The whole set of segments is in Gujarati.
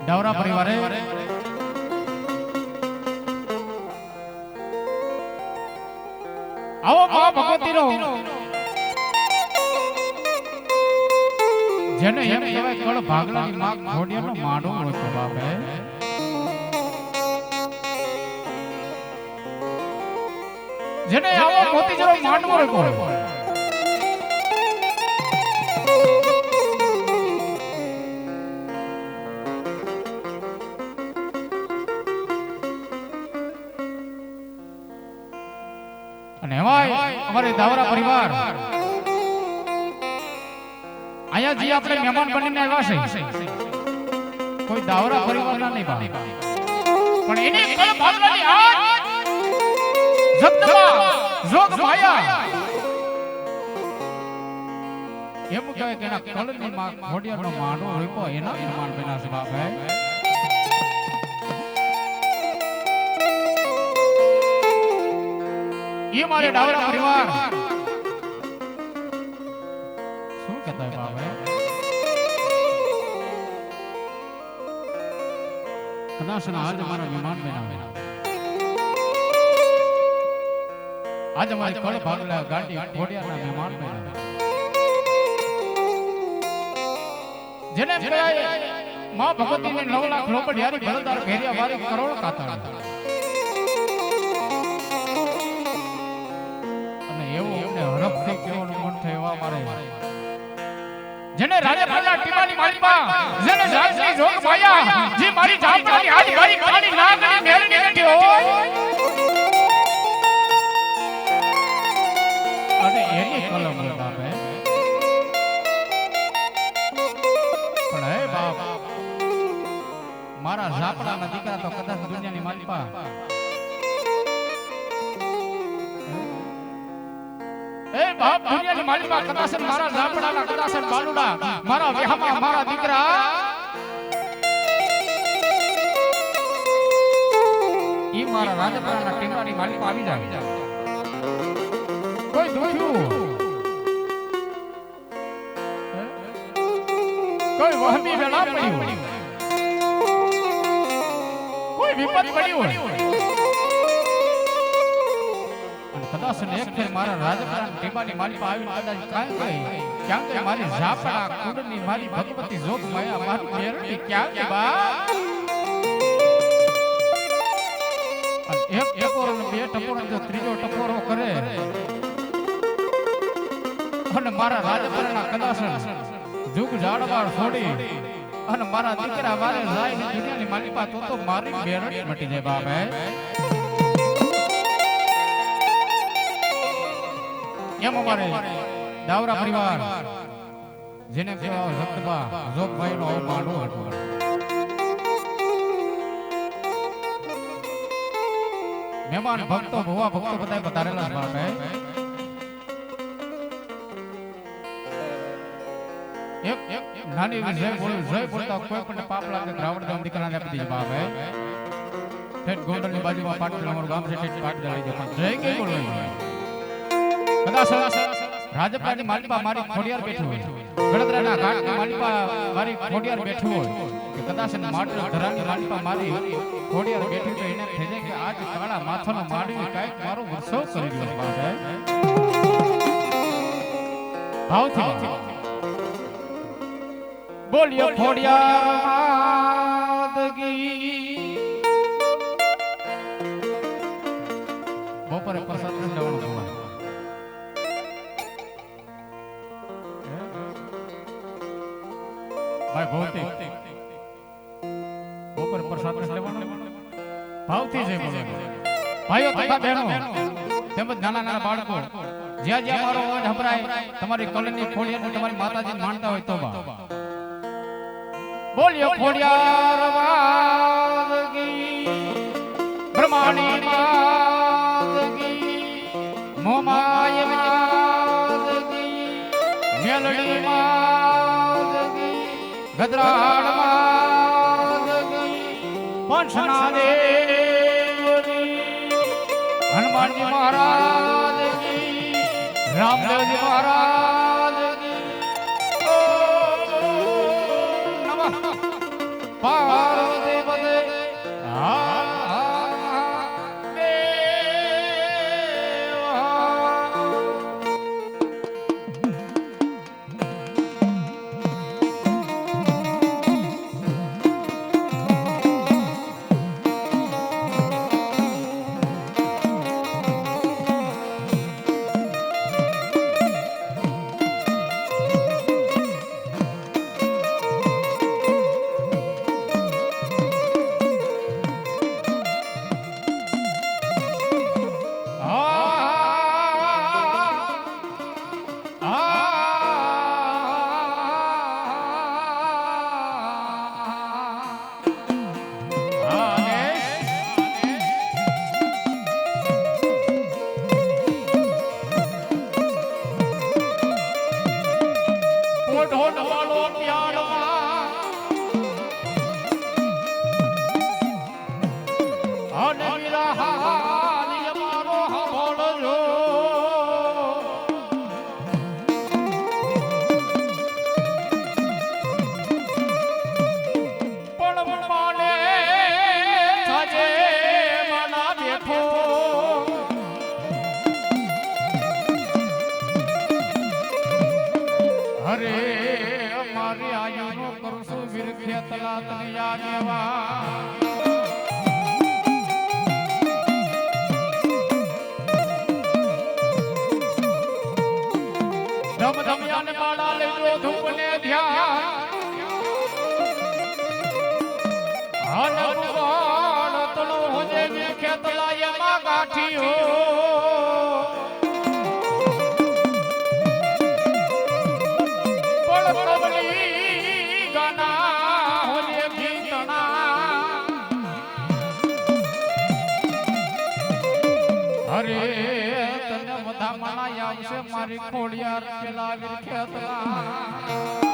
ડાવરા પરિવારે આવો મા ભગવતીનો જેને એમ કહેવાય કળ ભાગલાની માં ઘોડિયાનો માડો હોય તો બાપે જેને આવો મોતીજરો માંડવો હોય અને એવાય અમારે દાવરા પરિવાર અહીંયા જે આપણે મહેમાન બનીને આવ્યા છે કોઈ દાવરા પરિવારના નહીં બા પણ એની કળ ભાગલાની આજ જગદંબા જોગ માયા એમ કહે કે એના કળની માં ઘોડિયાનો માંડો રીપો એના મહેમાન બન્યા છે બાપ હે ये मारे डावरा परिवार શું કહેતા બાપ હે કદાચ આજ અમારા મહેમાન બન્યા આજ અમારી કળ ભાગલા ગાડી ઘોડિયાના મહેમાન બન્યા જેને કહેવાય માં ભગવતીને 9 લાખ લોપડિયારી ભરદાર ઘેરિયા વારી કરોડ કાતા અને એવું એમને હરખથી કહેવાનું મન થયું એવા મારે જેને રાજા રાજા ટીમાની માલિકા જેને જાતની જોગ માયા જે મારી જાતની આજ મારી કાળી નાગની મેલની બેઠી હોય અને એની કલમ બાપ હે પણ હે બાપ મારા ઝાપડાના દીકરા તો કદાચ દુનિયાની માલિકા એ બાપ દુનિયાની માલિકા કદાચ મારા ઝાપડાના કદાચ બાલુડા મારા વિહામાં મારા દીકરા ઈ મારા રાજપરાના ટીંગાની માલિકા આવી જાય કોઈ દુખ્યું કોઈ વહમી વેળા પડ્યું કોઈ વિપત પડ્યું અને કદાચ એક ફેર મારા રાજપરાના ટીંબાની માલિકા આવી કદાચ કાંઈ ગઈ ક્યાં ગઈ મારી ઝાપડા કુંડની મારી ભગવતી જોગ માયા મારી મેરડી ક્યાં ગઈ બા એક ટપોરો ને બે ટપોરો જો ત્રીજો ટપોરો કરે અને મારા રાજપરાના કદાચ જુગ ઝાડવાળ છોડી અને મારા દીકરા વારે જાય ને દુનિયાની માલિકા તો મારી બેરડી મટી જાય બાપ હે એમ અમારે દાવરા પરિવાર જેને કહેવાય જગદંબા જોગભાઈનો માંડવો હતો મહેમાન ભક્તો ભુવા ભક્તો બધા પધારેલા બાપ હે એક નાની જય બોલતા કોઈ પણ પાપ લાગે રાવણ ગામ દીકરાને આપી દીધી બાપ હે ઠેઠ ગોંડલની બાજુમાં પાટણ અમારું ગામ છે ઠેઠ પાટણ લઈ જાય જય કે બોલવાય કદાચ રાજપરાની માલિકા મારી ખોડિયાર બેઠી હોય ગણતરાના ઘાટની માલિકા મારી ખોડિયાર બેઠી હોય કે કદાચ માત્ર ધરાની માલિકા મારી ખોડિયાર બેઠી તો એને થઈ જાય કે આજ કાળા માથાનો માડી કાંઈક મારો વર્ષો કરી રહ્યો બાપ હે ભાવથી બોલ્યો ખોડિયાર માદગી બપોરે પ્રસાદ લેવાનો ભાઈ ભૌતિક બપોરે પ્રસાદ લેવાનો ભાવથી જય બોલો ભાઈઓ તથા બહેનો તેમજ નાના નાના બાળકો જ્યાં જ્યાં મારો અવાજ સંભળાય તમારી કલની ખોડિયાર તમારી માતાજી માનતા હોય તો બોલ્યો ખોડિયાર માદગી બ્રહ્માણી માદગી મોમાય માદગી મેલડી માદગી ગદરાડ માદગી પંચના દેવની હનુમાનજી મહારાજની રામદેવજી મહારાજની પાર્વતી પદે મારી ખોડિયાર પેલા વિરખેતલા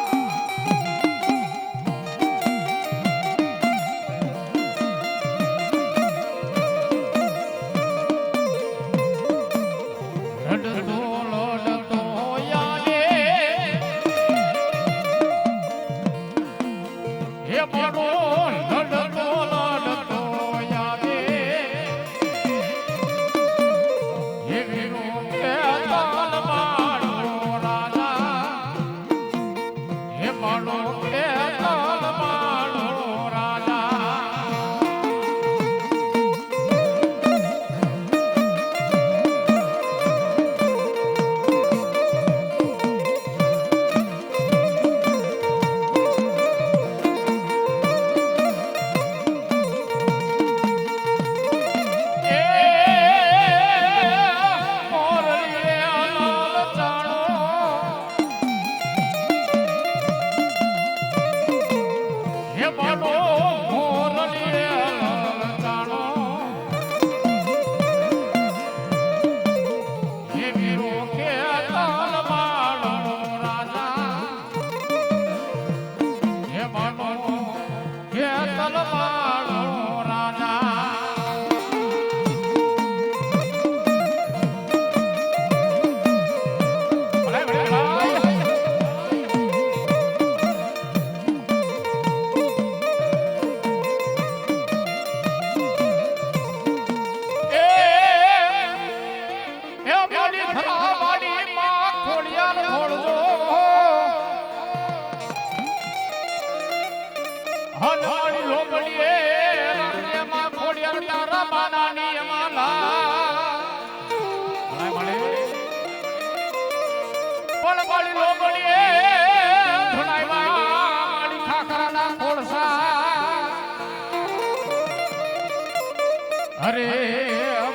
અરે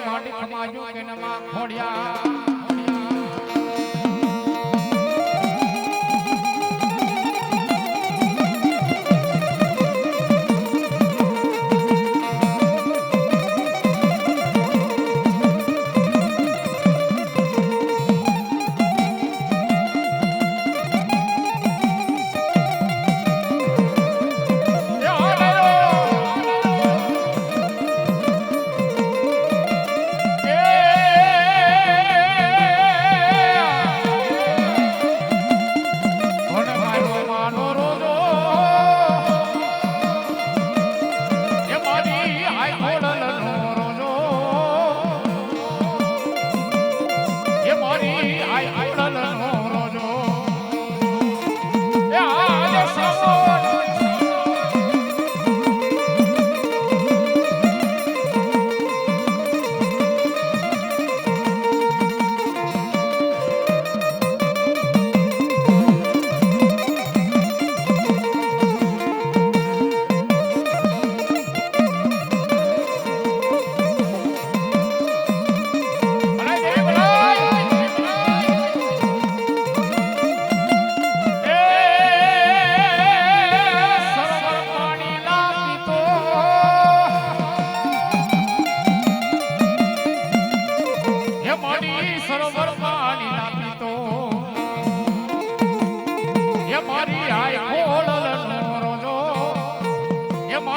માડી ખમાજો કે નમા ખોડિયા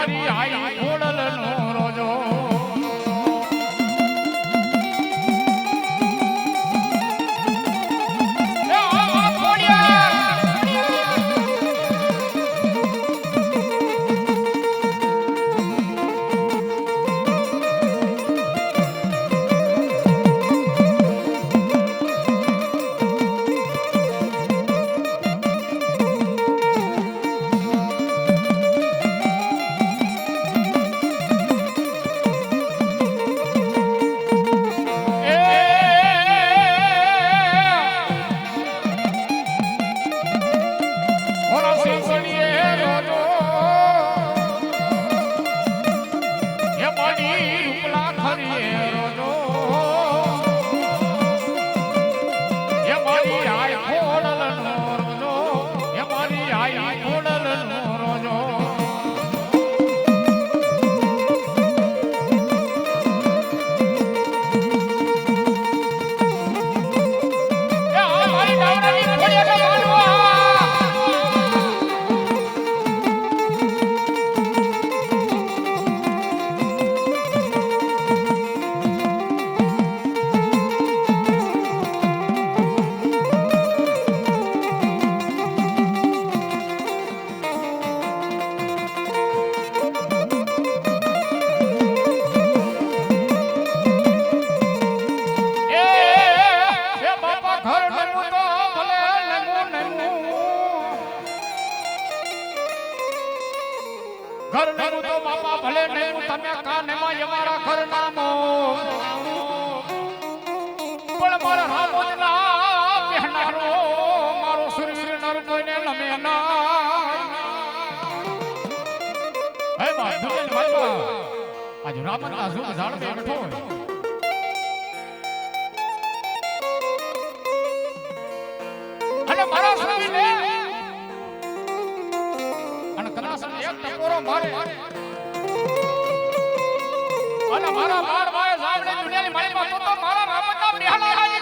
મારી આઈ ખોડલનો રોજો ઘરનું તો બાપા ભલે નહીં તમે કાનમાં અમારા ઘર નામો પણ મારા રામોદના પહેનારો મારો શરીર નર કોઈને નમે ના હે બાધુને બાપા આજ રામના સુખ ઝાડ પે બેઠો અને મારા શરીરને એક ટકોરો મારે અને મારા બાળ ભાઈ સાહેબ દુનિયાની મારી માં તો મારા રામના બેહલા